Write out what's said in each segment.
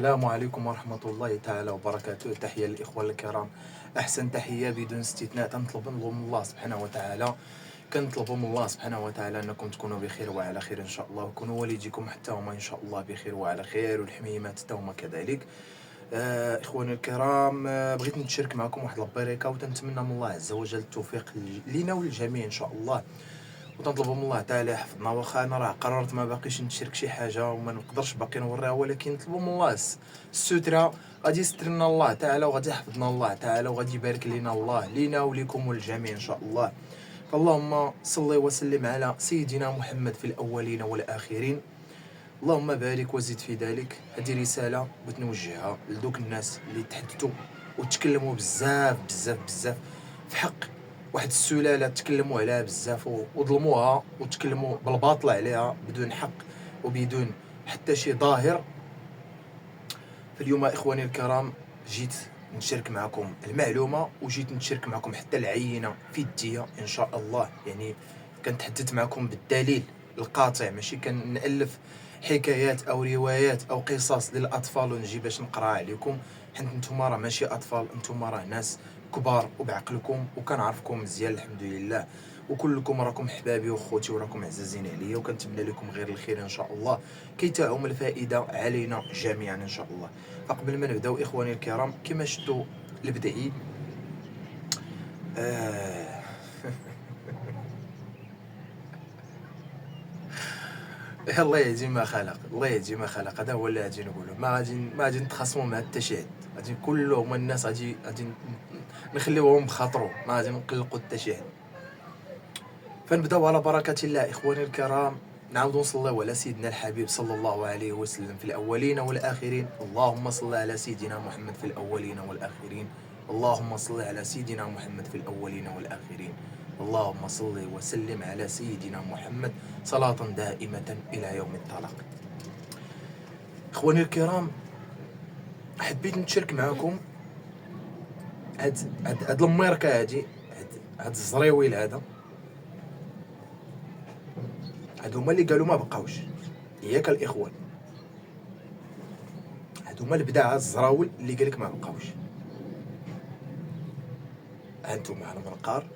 السلام عليكم ورحمة الله تعالى وبركاته. تحية للإخوان الكرام، أحسن تحية بدون استثناء. تنطلب من الله سبحانه وتعالى، كنطلبوا من الله سبحانه وتعالى أنكم تكونوا بخير وعلى خير إن شاء الله، وكونوا والديكم حتى هما إن شاء الله بخير وعلى خير، والحميمات حتى هما كذلك. إخواني الكرام، بغيت نتشارك معكم واحد البركة، وتنتمنى من الله عز وجل التوفيق لينا وللجميع إن شاء الله، وتنطلب من الله تعالى يحفظنا. واخا انا راه قررت ما باقيش نشارك شي حاجه وما نقدرش باقي نوريها، ولكن نطلبوا من الله الستره، غادي يستر لنا الله تعالى، وغادي يحفظنا الله تعالى، وغادي يبارك لنا الله لينا وليكم وللجميع ان شاء الله. فاللهم صل وسلم على سيدنا محمد في الاولين والاخرين، اللهم بارك وزد في ذلك. هذه رساله بغيت نوجهها لدوك الناس اللي تحدثوا وتكلموا بزاف بزاف بزاف في حق واحد السلاله، تكلموا عليها بزاف وظلموها وتكلموا بالباطل عليها بدون حق وبدون حتى شي ظاهر. فاليوم اخواني الكرام جيت نشارك معكم المعلومه، وجيت نشارك معكم حتى العينه فديه ان شاء الله. يعني كنتحدث معكم بالدليل القاطع، ماشي كنالف حكايات او روايات او قصص للاطفال ونجي باش نقراها عليكم، حيت نتوما راه ماشي اطفال، نتوما راه ناس كبار وبعقلكم، وكنعرفكم مزيان الحمد لله، وكلكم راكم حبابي وخوتي وراكم عزازين عليا، وكنتمنى لكم غير الخير ان شاء الله كي تعم الفائده علينا جميعا ان شاء الله. فقبل ما نبداو اخواني الكرام، كما شفتوا البدعي الله يهدي ما خلق، الله يهدي ما خلق، هذا هو اللي غادي نقولو. ما غادي نتخاصموا مع حتى شي حد، غادي كلهم الناس غادي نخليوهم بخاطرو، ما غادي نقلقوا حتى شي حد. فنبداو على بركه الله اخواني الكرام، نعاودوا نصليو على سيدنا الحبيب صلى الله عليه وسلم في الاولين والاخرين. اللهم صل على سيدنا محمد في الاولين والاخرين، اللهم صل على سيدنا محمد في الاولين والاخرين، اللهم صل وسلم على سيدنا محمد صلاة دائمة إلى يوم الطلاق. إخواني الكرام، حبيت نتشارك معكم هاد الميركا، هاد الزريويل هادو هما اللي قالوا ما بقاوش، ياك الإخوان، هادو هما البداعة الزراول اللي قالك ما بقاوش. هانتوما على منقار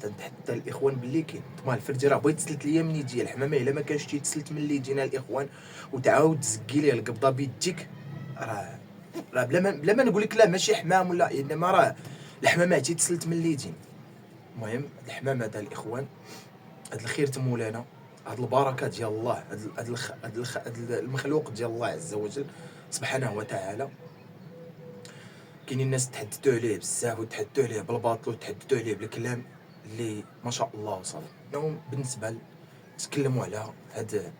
تنتحدى الاخوان باللي كاين. نتوما الفردي راه بغيت 3 ايام من يجي الحمامه، الا ما كانش تيتسلت من اللي يجينا الاخوان وتعاود تزكي ليه القبضه بيديك، راه بلا ما نقول لك لا ماشي حمام ولا، انما راه الحمامه تيتسلت من اللي يجينا. المهم الحمامه تاع الاخوان، هاد الخير تمولانا، هاد البركه ديال الله، هاد المخلوق ديال الله عز وجل سبحانه وتعالى. كاينين الناس تحدثوا عليه بزاف وتحدثوا عليه بالباطل وتحدثوا عليه بالكلام اللي ما شاء الله وصل. نعم بالنسبه تكلموا على هاد،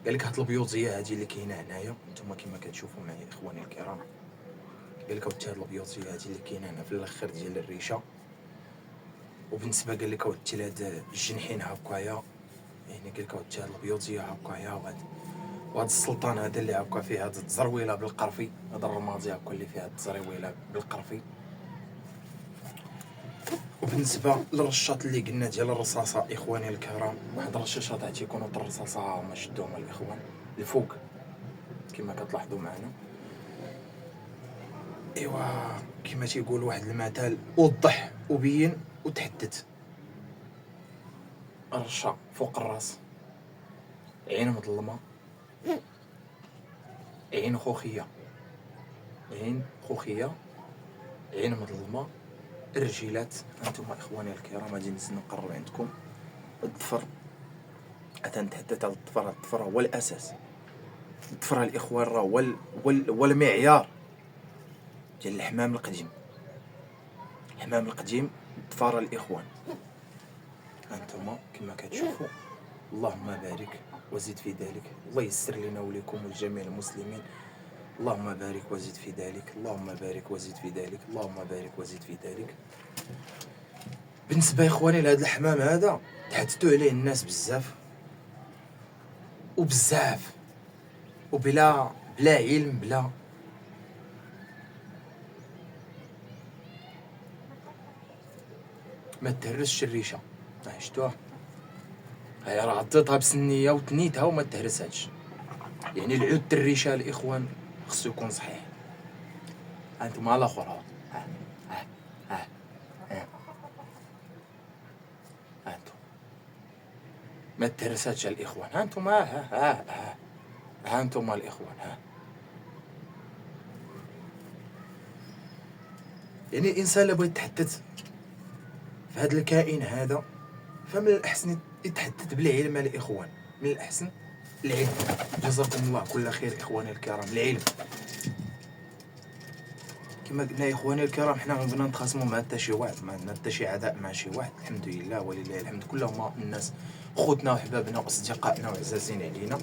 قال لك هاد البيوتيه هادي اللي كاينه هنايا، نتوما كما كتشوفوا معايا اخواني الكرام، قال لك هاد البيوتيه هادي اللي كاينه هنا في الاخر ديال الريشه. وبالنسبه قال لك هاد الجنحين هكايا، يعني قال لك هاد البيوتيه هكايا، وهاد السلطان هذا اللي هكا فيه هاد التزرويله بالقرفي، هاد الرمادي هكا اللي فيه هاد التزرويله بالقرفي. وبالنسبه للرشاط اللي قلنا ديال الرصاصه اخواني الكرام، واحد الرشاشات تيكونوا الرصاصه ما شدوهم الاخوان الفوق كما كتلاحظوا معنا. ايوا كما تيقول واحد المثال، وضح وبين وتحدث. الرشا فوق الراس، عين مظلمه، عين خوخيه، عين خوخيه، عين مظلمه. الرجيلات انتم اخواني الكرام غادي نزيد نقرب عندكم الظفر، تنتحدث على الظفر. الظفر هو الاساس، الظفر الاخوان راه هو المعيار ديال الحمام القديم. الحمام القديم الظفر الاخوان، انتم كما كتشوفوا. اللهم بارك وزد في ذلك، الله يسر لنا ولكم ولجميع المسلمين. اللهم بارك وزد في ذلك، اللهم بارك وزد في ذلك، اللهم بارك وزد في ذلك. بالنسبه اخواني لهذا الحمام هذا، تحدثوا عليه الناس بزاف وبزاف، وبلا علم، بلا ما تهرسش الريشه. شفتوها هي راه عضيتها بسنيه وتنيتها وما تهرسهاش. يعني العود الريشه الاخوان خصو يكون صحيح. انتم على الاخر انتم ما تهرساتش الاخوان. انتم انتم الاخوان يعني الانسان اللي بغى يتحدث في هذا الكائن هذا فمن الاحسن يتحدث بالعلم الاخوان. من الاحسن العلم. جزاكم الله كل خير اخواني الكرام. العلم كما قلنا اخواني الكرام، حنا ما بغينا نتخاصموا مع حتى شي واحد، ما عندنا حتى شي عداء مع شي واحد، الحمد لله ولله الحمد. كلهم الناس خوتنا وحبابنا واصدقائنا وعزازين علينا،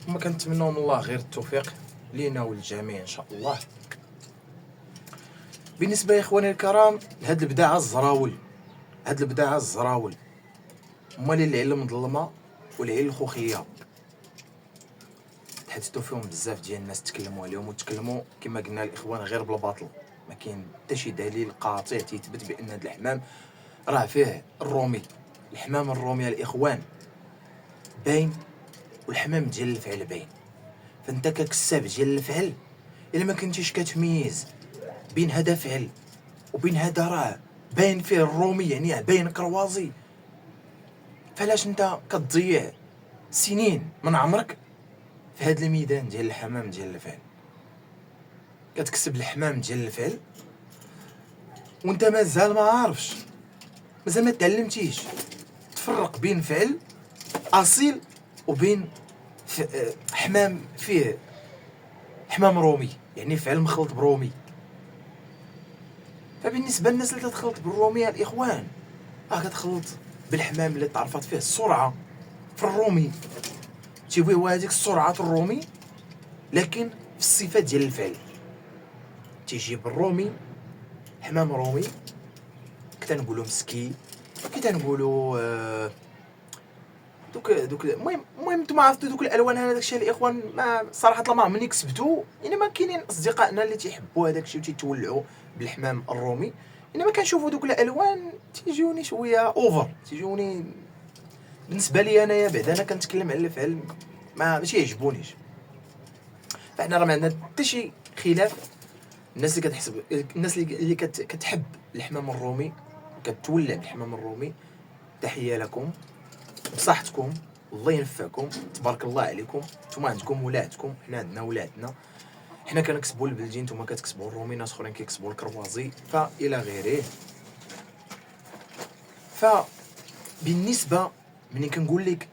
وما كنتمنوا من الله غير التوفيق لينا وللجميع ان شاء الله. بالنسبه يا اخواني الكرام لهاد البداعه الزراول، هما اللي العلم مظلمه والعلم الخوخيه، تحدثوا فيهم بزاف ديال الناس، تكلموا عليهم وتكلموا كما قلنا الاخوان غير بالباطل. ما كاين حتى شي دليل قاطع تيثبت بان هذا الحمام راه فيه الرومي. الحمام الرومي الاخوان باين والحمام ديال الفعل باين. فانت ككساب ديال الفعل الا ما كنتيش كتميز بين هذا فعل وبين هذا راه باين فيه الرومي، يعني باين كروازي، فلاش انت كتضيع سنين من عمرك في هذا الميدان ديال الحمام ديال الفعل؟ كتكسب الحمام ديال الفعل وانت مازال ما عارفش، مازال ما تعلمتيش تفرق بين فعل اصيل وبين حمام فيه حمام رومي، يعني فعل مخلط برومي. فبالنسبه للناس اللي تتخلط بالرومي الاخوان كتخلط بالحمام اللي تعرفت فيه السرعه في الرومي، تيبغيو هذيك السرعه الرومي لكن في الصفات ديال الفعل. تيجيب الرومي حمام رومي كتنقولوا مسكي، كتنقولوا دوك المهم نتوما عرفتوا دوك الالوان. هذا داكشي الاخوان ما صراحه ما عمرني كسبتو، يعني ما كاينين اصدقائنا اللي تيحبوا هذاك الشيء وتيتولعوا بالحمام الرومي، انما كنشوفوا دوك الالوان تيجوني شويه اوفر، تيجوني بالنسبه لي انايا بعدا انا كنتكلم على الفعل ماشي يعجبونيش. فاحنا راه ما عندنا حتى شي خلاف. الناس اللي كتحسب، الناس اللي كتحب الحمام الرومي كتولع بالحمام الرومي، تحيه لكم بصحتكم، الله ينفعكم، تبارك الله عليكم. نتوما عندكم ولادكم، حنا عندنا ولادنا، حنا كنكسبوا البلدين، نتوما كتكسبوا الرومي، ناس اخرين كيكسبوا الكروازي فالى غيره. فبالنسبه ملي كنقول لك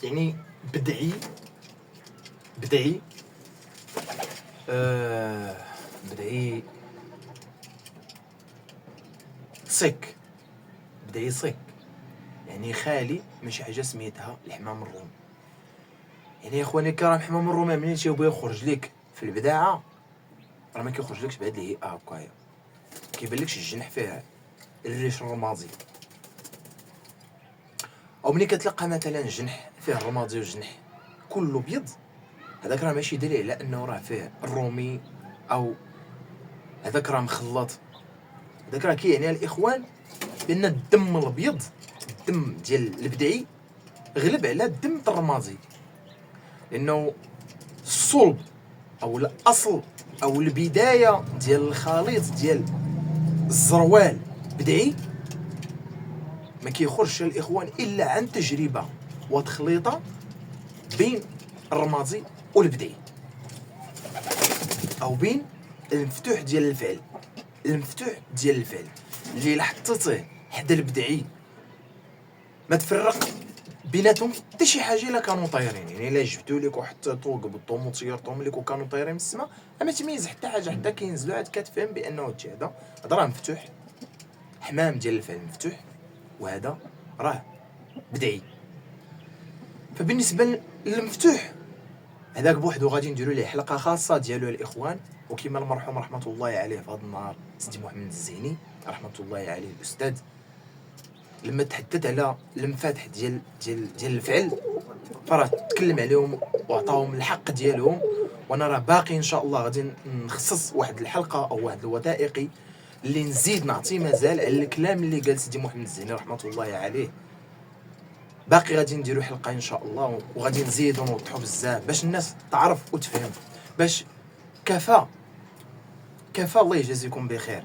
يعني بدعي بدعي صك، بدعي صك يعني خالي من شي حاجه سميتها الحمام الرومي. يعني يا اخواني الكرام الحمام الرومي ملي تيبغي يخرج لك في البداعه راه ما كيخرجلكش بهاد الهيئه هكايا، كيبان لكش الجنح فيه الريش الرمادي، او ملي كتلقى مثلا الجنح فيه الرمادي والجنح كله بيض، هذاك راه ماشي دليل على انه راه فيه الرومي او هذاك راه مخلط. هذاك راه كيعني الاخوان بان الدم الابيض، الدم ديال البدعي غلب على الدم الرمادي، لانه الصلب او الاصل او البدايه ديال الخليط ديال الزروال بدعي ما كيخرجش الاخوان الا عن تجربه وتخليطه بين الرمادي والبدعي، او بين المفتوح ديال الفعل. المفتوح ديال الفعل اللي لحطيته حدا البدعي ما تفرق بيناتهم حتى شي حاجه الا كانوا طايرين، يعني الا جبدوا لك وحطيتو قبضتهم وطيرتهم لك وكانوا طايرين من السماء ما تميز حتى حاجه، حتى كينزلوا عاد كتفهم بانه هذا راه مفتوح، حمام ديال الفعل مفتوح، وهذا راه بدعي. فبالنسبه للمفتوح هذاك بوحدو غادي نديروا ليه حلقه خاصه ديالو الاخوان، وكما المرحوم رحمه الله عليه في هذا النهار سيدي محمد الزيني رحمه الله عليه الاستاذ لما تحدث على المفاتح ديال الفعل فراه تكلم عليهم وعطاهم الحق ديالهم. وانا راه باقي ان شاء الله غادي نخصص واحد الحلقه او واحد الوثائقي اللي نزيد نعطي مازال على الكلام اللي قال سيدي محمد الزيني رحمه الله عليه. باقي غادي نديروا حلقه ان شاء الله وغادي نزيدوا نوضحوا بزاف باش الناس تعرف وتفهم. باش كفى الله يجازيكم بخير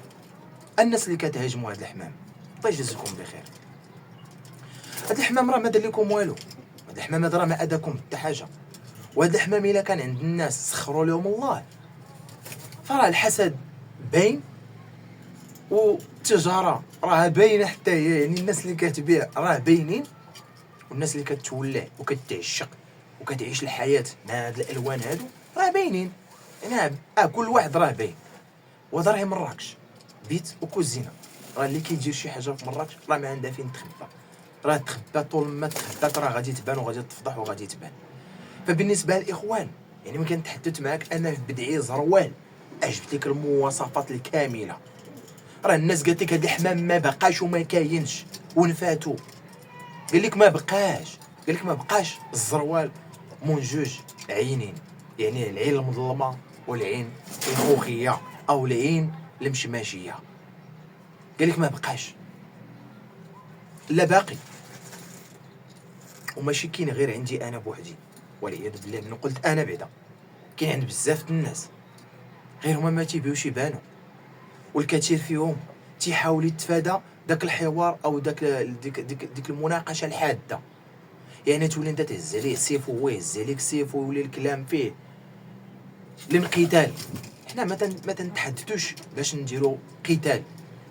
الناس اللي كتهاجموا هاد الحمام. الله يجازيكم بخير. هاد الحمام راه ما دار لكم والو، هاد الحمام راه ما اداكم حتى حاجه. وهاد الحمام الا كان عند الناس سخروا لهم الله، فراه الحسد باين والتجاره راه باينه حتى هي، يعني الناس اللي كتبيع راه باينين، والناس اللي كتولع وكتعشق وكتعيش الحياه مع هاد الالوان هادو راه باينين. يعني كل واحد راه باين. وهذا راه مراكش بيت وكوزينه، راه اللي كيدير شي حاجه في مراكش راه ما عندها فين تخبى، راه تخبى طول ما تخبات راه غادي تبان وغادي تفضح وغادي تبان. فبالنسبه للاخوان يعني ملي كنتحدث معاك انا في بدعي زروال اجبت لك المواصفات الكامله، راه الناس قالت لك هذا الحمام ما بقاش وما كاينش ونفاتو، قال لك ما بقاش الزروال من جوج عينين، يعني العين المظلمه والعين الخوخيه او العين المشماشيه، قال لك ما بقاش لا باقي. وماشي كاين غير عندي انا بوحدي والعياذ بالله، من قلت انا بعدا كاين عند بزاف الناس غير هما ما تيبيوش يبانوا، والكثير فيهم تيحاول يتفادى داك الحوار او ديك المناقشه الحاده. يعني تولي انت تهز عليه السيف وهو يهز عليك السيف ويولي الكلام فيه للقتال. حنا ما تنتحدثوش باش نديروا قتال،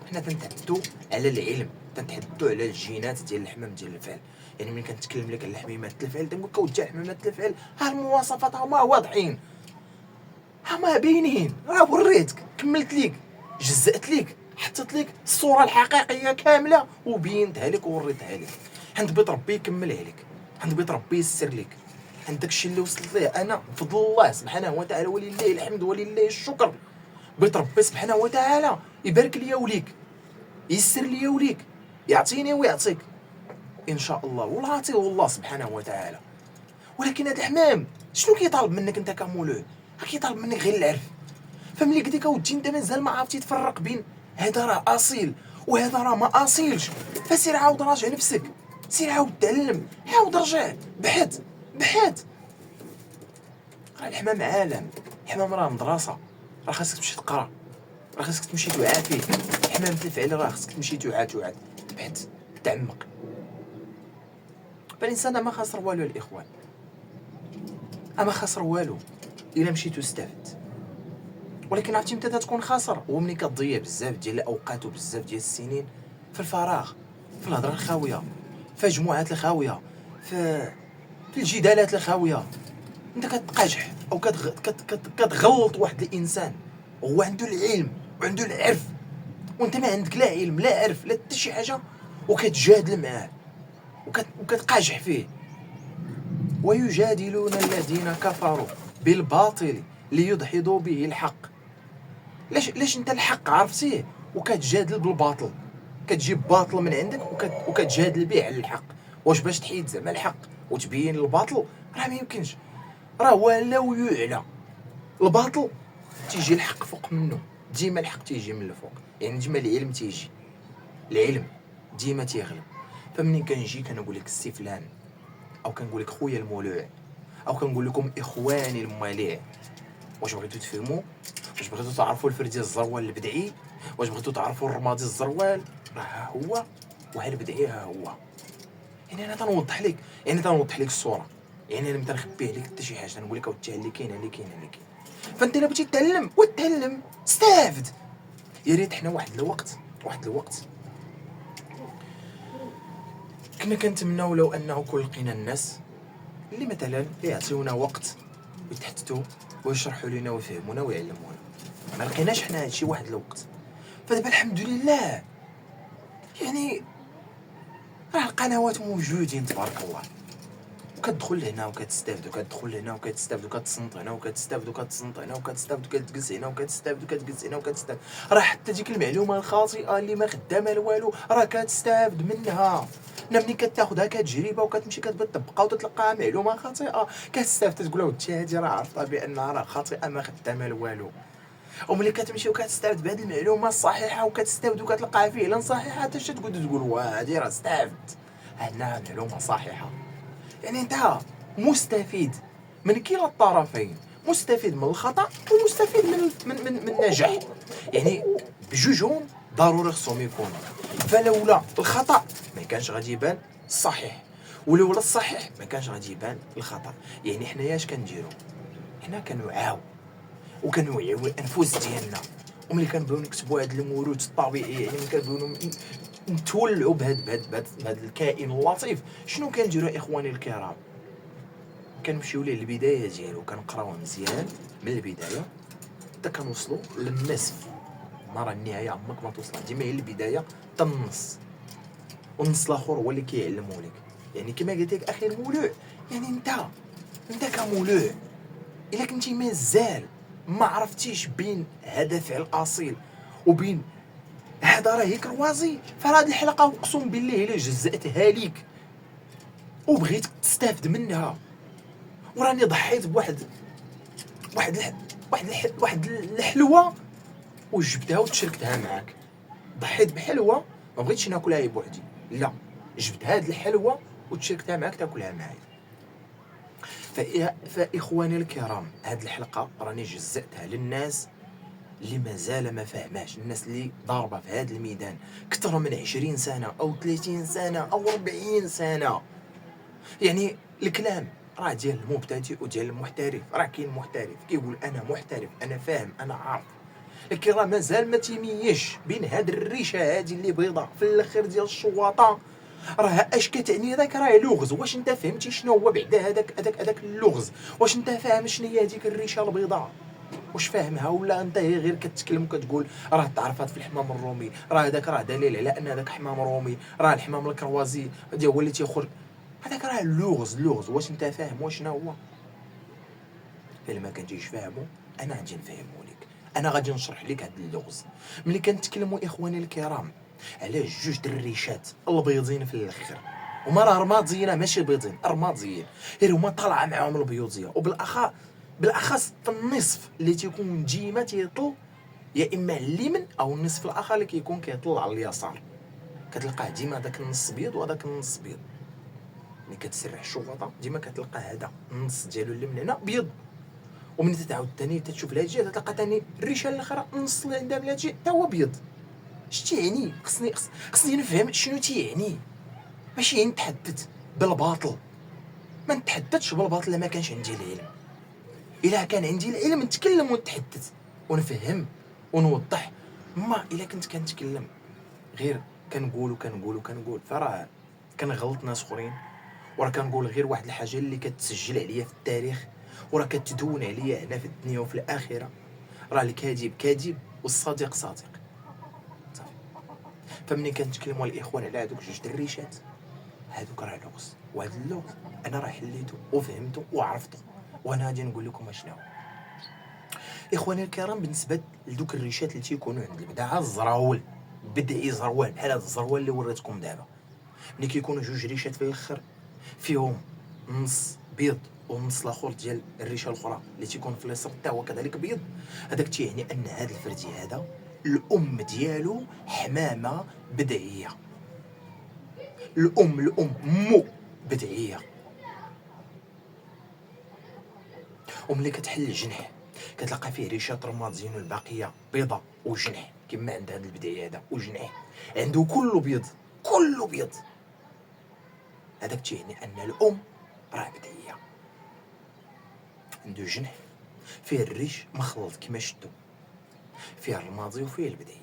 حنا تنتحدثوا على العلم، تنتحدثوا على الجينات ديال الحمام ديال الفعل. يعني ملي كنتكلم لك على الحميمات الفعل تنقول لك اودي الحميمات الفعل ها المواصفات هما واضحين، هما باينين، راه وريتك كملت ليك جزأت ليك حطيت لك الصوره الحقيقيه كامله وبينتها لك ووريتها لك. عند بيت ربي يكملها لك، عند بيت ربي يسر لك، عند داكشي اللي وصلت ليه انا بفضل الله سبحانه وتعالى ولله الحمد ولله الشكر. بيت ربي سبحانه وتعالى يبارك ليا وليك، يسر ليا وليك، يعطيني ويعطيك ان شاء الله، والله عطيه الله سبحانه وتعالى. ولكن هذا الحمام شنو كيطالب منك انت كمولود؟ كيطالب منك غير العرف. فملي قلت لك اودي انت مازال ما عرفتي تفرق بين هذا راه اصيل وهذا راه ما اصيلش، فسير عاود راجع نفسك، سير عاود تعلم، عاود رجع بحث. راه الحمام عالم، الحمام راه مدرسه، راه خاصك تمشي تقرا، راه خاصك تمشي توعى فيه. الحمام الفعل راه خاصك تمشي توعى تبحث تعمق. فالانسان ما خسر والو الاخوان، اما خسر والو الا مشيتو استفدت. ولكن عرفتي متى تكون خاسر؟ هو ملي كتضيع بزاف ديال الاوقات وبزاف ديال السنين في الفراغ، في الهضره الخاويه، في مجموعات الخاويه، في الجدالات الخاويه. انت كتقاجح او كتغلط واحد الانسان هو عنده العلم وعنده العرف، وانت ما عندك لا علم لا عرف لا حتى شي حاجه، وكتجادل معاه وكتقاجح فيه. ويجادلون الذين كفروا بالباطل ليدحضوا به الحق. ليش انت الحق عرفتيه وكتجادل بالباطل؟ كتجيب باطل من عندك وكتجادل به على الحق. واش باش تحيد زعما الحق وتبين الباطل؟ راه ما يمكنش. راه ولو يعلى الباطل تيجي الحق فوق منه، ديما الحق تيجي من الفوق، يعني ديما العلم تيجي، العلم ديما تيغلب. فمنين كنجي كنقول لك السي فلان، او كنقول لك خويا المولوع، او كنقول لكم اخواني المواليع، واش بغيتو تفهموا؟ واش بغيتو تعرفوا الفردي الزروال البدعي؟ واش بغيتو تعرفوا الرمادي الزروال؟ ها هو، وها البدعي ها هو. يعني انا تنوضح لك، الصوره، يعني انا ما تنخبيه لك حتى شي حاجه، تنقول لك اوتي اللي كاين. فانت الا بغيتي تتعلم وتعلم استافد. يا ريت حنا واحد الوقت كنا كنتمناو لو انه كل لقينا الناس اللي مثلا يعطيونا وقت ويتحدثوا ويشرحوا لنا ويفهمونا ويعلمونا. ما لقيناش حنا هادشي واحد الوقت. فدابا الحمد لله يعني راه القنوات موجودين تبارك الله، وكتدخل لهنا وكتستافد، وكتدخل لهنا وكتستافد، وكتصنت هنا وكتستافد، وكتصنت هنا وكتستافد، وكتجلس هنا وكتستافد، وكتجلس هنا وكتستافد. راه حتى ديك المعلومه الخاطئه اللي ما خدامه والو راه كتستافد منها. ملي كتاخذها كتجربه وكتمشي كتطبقها وتتلقاها معلومه خاطئه، كتستافد تقول ودي هادي راه عرفتها بانها راه خاطئه ما خدامه والو. وملي كتمشي وكتستافد بهذه المعلومه الصحيحه وكتستافد وكتلقاها فعلا صحيحه، حتى تقول واه هادي راه استافدت، انها معلومه صحيحه. يعني انت مستفيد من كلا الطرفين، مستفيد من الخطا ومستفيد من النجاح. يعني بجوجهم ضروري خصهم يكونوا. فلولا الخطا ما كانش غادي يبان الصحيح، ولولا الصحيح ما كانش غادي يبان الخطا. يعني حنايا اش كنديروا؟ حنا كنوعاو وكنوعيو الانفس ديالنا، وملي كنبغيو نكتبوا هذا الموروث الطبيعي، يعني ملي كنبغيو نتولعوا بهذا الكائن اللطيف، شنو كنديروا اخواني الكرام؟ كنمشيو ليه البدايه ديالو، كنقراوه مزيان من البدايه حتى كنوصلوا للنصف. ما راه النهايه عمرك ما توصل، ديما هي البدايه حتى النص، والنص الاخر هو اللي كيعلموا لك. يعني كما قلت لك اخي المولوع، يعني انت كمولوع الا كنتي مازال ما عرفتيش بين هذا فعل اصيل وبين هذا راه كروازي، فهاد الحلقه اقسم بالله الا جزأتها ليك وبغيتك تستافد منها، وراني ضحيت بواحد واحد الحلوه وجبتها وتشاركتها معاك. ضحيت بحلوه ما بغيتش ناكلها بوحدي، لا جبت هاد الحلوه وتشاركتها معاك تاكلها معايا. فاخواني الكرام، هاد الحلقه راني جزأتها للناس اللي مازال ما فهماش، الناس اللي ضاربه في هذا الميدان اكثر من 20 سنه او 30 سنه او 40 سنه. يعني الكلام راه ديال المبتدئ وديال المحترف، راه كاين محترف كيقول انا محترف انا فاهم انا عارف، لكن راه مازال ما تيميش بين هاد الريشه هادي اللي بيضاء في الاخر ديال الشواطه. راه اش كتعني داك؟ راه لغز. واش انت فهمتي شنو هو بعدا هذاك اللغز؟ واش انت فاهم شنو هي هذيك الريشه البيضاء؟ واش فاهمها ولا انت غير كتكلم وكتقول راه تعرفات في الحمام الرومي، راه هذاك راه دليل على ان هذاك حمام رومي، راه الحمام الكروازي ديال هو اللي تيخرج. هذاك راه اللغز. واش انت فاهم واشنا هو؟ الا ما كنتيش فاهمو انا غادي نفهمو لك، انا غادي نشرح لك هذا اللغز. ملي كنتكلموا اخواني الكرام على جوج دريشات البيضين في الاخر، هما راه رماديين ماشي بيضين، رماديين، غير هما طالعه معاهم البيوضيه، بالاخص في النصف اللي تيكون ديما تيطل يا اما على اليمين او النصف الاخر اللي كيكون كيطل على اليسار، كتلقاه ديما داك النص بيض وهذاك النص بيض. ملي كتسرح الشوكوطه ديما كتلقى هذا النص ديالو اللي من هنا بيض، ومن تعاود ثاني تشوف لهاد الجهه تلقى ثاني الريشه الاخرى النص اللي عندها من هاد الجهه حتى هو بيض. اش تيعني؟ خصني نفهم شنو تيعني، ماشي نتحدث بالباطل. ما نتحدثش بالباطل ما كانش عندي العلم. الا كان عندي العلم نتكلم ونتحدث ونفهم ونوضح. ما الا كنت كنتكلم غير كنقول فراه كنغلط ناس اخرين، وراه كنقول غير واحد الحاجه اللي كتسجل عليا في التاريخ وراه كتدون عليا هنا في الدنيا وفي الاخره. راه الكاذب كاذب والصادق صادق. صافي. فمني كنتكلموا الاخوان على هذوك جوج دريشات، هذوك راه لغز، وهذا اللغز انا راه حليته وفهمته وعرفته، وانا غادي نقول لكم اشنو. اخواني الكرام، بالنسبه لدوك الريشات اللي تيكونوا عند البداعه الزراول بدعي زروال بحال هذا الزروال اللي وريتكم دابا، ملي كيكونوا جوج ريشات في الاخر فيهم نص بيض والنص الاخر ديال الريشه الاخرى اللي تيكون في اليسار حتى هو كذلك بيض، هذاك تيعني ان هذا الفردي هذا الام ديالو حمامه بدعيه. الام مو بدعيه. وملي كتحل الجنح كتلقى فيه ريشات رماديين والباقيه بيضه وجنح كما عند هذا البدعي هذا، وجنح عنده كله بيض. هذاك تيعني ان الام راه بدعيه، عنده جنح فيه الريش مخلط كما شفتوا، فيه الرمادي وفيه البدعي.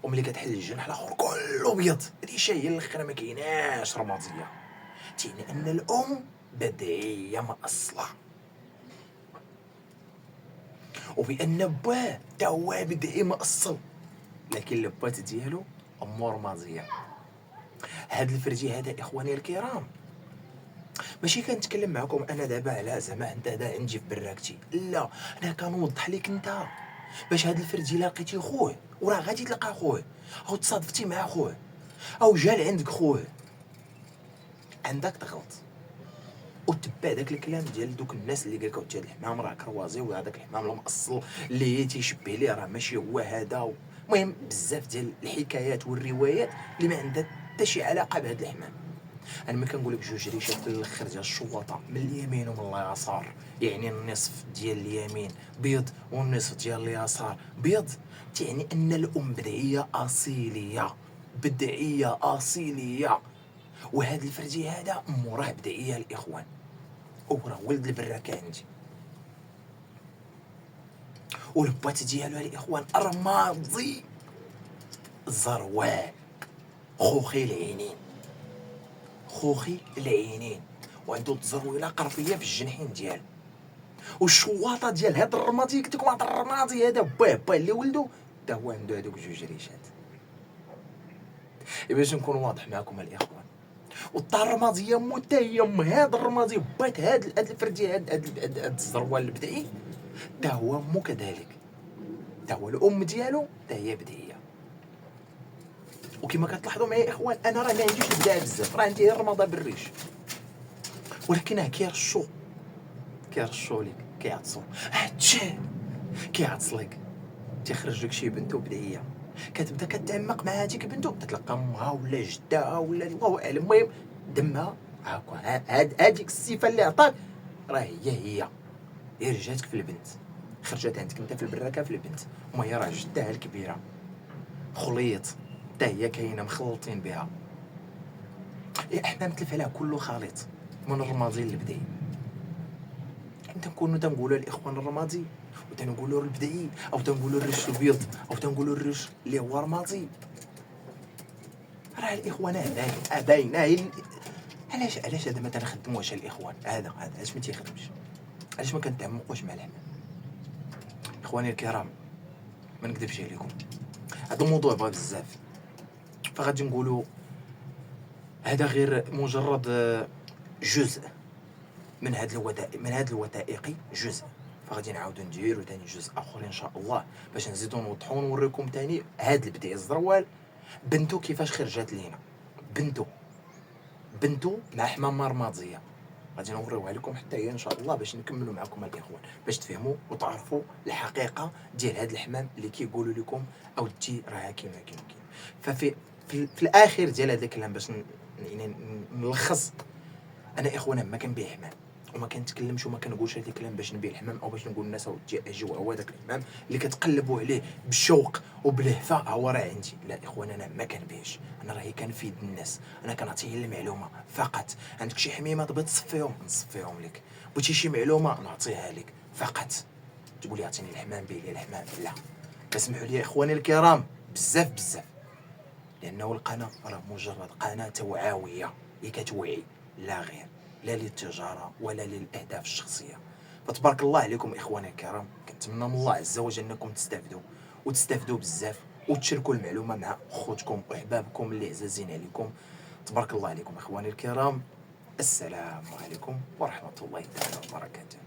وملي كتحل الجنح الاخر كله بيض، ريشه هي الاخر ما كايناش رماديه، تيعني ان الام بدعيه ما اصلا، وبان باه تا هو بدعي ما اصل، لكن اللبات ديالو امور رماديه. هاد الفرجي هذا اخواني الكرام ماشي كنتكلم معكم انا دابا على زعما انت دا عندي في براكتي، لا انا كنوضح لك انت باش هاد الفرد الا لقيتي خوه وراه غادي تلقى خوه، او تصادفتي مع خوه او جا لعندك خوه، عندك تغلط وتبع داك الكلام ديال دوك الناس اللي قالك هاد الحمام راه كروازي وهذاك الحمام المأصل اللي تيشبه ليه راه ماشي هو هذا. المهم بزاف ديال الحكايات والروايات اللي ما عندها حتى شي علاقه بهذا الحمام. انا ما كنقول لك جوج ريشات في الاخر ديال الشوطه من اليمين ومن اليسار، يعني النصف ديال اليمين بيض والنصف ديال اليسار بيض، تعني ان الام بدعيه اصيليه، بدعيه اصيليه. وهذا الفردي هذا امو راه بدعيه الاخوان، وراه ولد البراكه عندي، والبات ديالو الاخوان ارماضي زروال، خوخي العينين، خوخي العينين، وعنده تزرويله قرفيه في الجنحين ديالو. والشواطه ديال هاد الرمادي قلت لكم هاد الرمادي هذا با اللي ولدو حتى هو عنده هذوك جوج ريشات. باش نكون واضح معكم الاخوان، والطا الرماديه مو حتى هي هاد الرمادي بات هاد الفردي هاد الزروال البدعي حتى هو مو كذلك، حتى هو الام ديالو حتى هي بدعيه. وكما كتلاحظوا معايا اخوان انا راه ما عنديش البدايه بزاف، راه عندي غير الرمضه بالريش، ولكن كيرشو ليك كيعطسو هاتشي كيعطس لك، تيخرج لك شي بنتو بدعيه، كتبدا كتعمق مع هذيك بنتو، تلقى امها ولا جدها ولا الله اعلم، المهم دمها هاكا، هذيك الصفه اللي عطاك راه هي جاتك في البنت، خرجت عندك انت في البراكه في البنت، وما هي راه جدها الكبيره خليط حتى هي كاينه مخلطين بها. احنا نتلف عليها كله خليط من الرمادي للبدعي. تنقولوا الاخوان الرمادي وتنقولوا البدعي، او تنقولوا الرش البيض، او تنقولوا الرش اللي هو رمادي، راه الاخوان باين. علاش هذا ما تنخدموش الاخوان؟ هذا علاش ما تيخدمش؟ علاش ما كنتعمقوش مع الحمام؟ اخواني الكرام ما نكذبش عليكم، هذا الموضوع بغى بزاف، فغادي نقولوا هذا غير مجرد جزء من هذا الوثائقي، جزء، فغادي نعاودو نديرو ثاني جزء اخر ان شاء الله باش نزيدو نوضحو ونوريكم ثاني هذا البديع الزروال بنتو كيفاش خرجت لينا، بنتو مع حمامه رماديه، غادي نوريوها لكم حتى هي ان شاء الله باش نكملوا معكم الاخوان، باش تفهموا وتعرفوا الحقيقه ديال هذا الحمام اللي كيقولوا لكم اودي راه كاين. ففي في الاخير ديال هذا الكلام باش يعني نلخص، انا اخوانا ما كنبيع حمام وما كنتكلمش وما كنقولش هذا الكلام باش نبيع الحمام او باش نقول للناس اجيو هو هذاك الحمام اللي كتقلبوا عليه بالشوق وبالهفه هو راه عندي. لا اخوانا انا ما كنبيعش، انا راهي كنفيد الناس، انا كنعطيه المعلومه فقط. عندك شي حميمات بغيت نصفيهم لك، بغيتي شي معلومه نعطيها لك فقط. تقول لي عطيني الحمام بيع لي الحمام، لا. فاسمحوا لي اخواني الكرام بزاف، لانه القناه راه مجرد قناه توعويه اللي كتوعي لا غير، لا للتجاره ولا للاهداف الشخصيه. فتبارك الله عليكم اخواني الكرام، كنتمنى من الله عز وجل انكم تستافدوا بزاف وتشاركوا المعلومه مع خوتكم واحبابكم اللي عزازين عليكم. تبارك الله عليكم اخواني الكرام، السلام عليكم ورحمه الله تعالى وبركاته.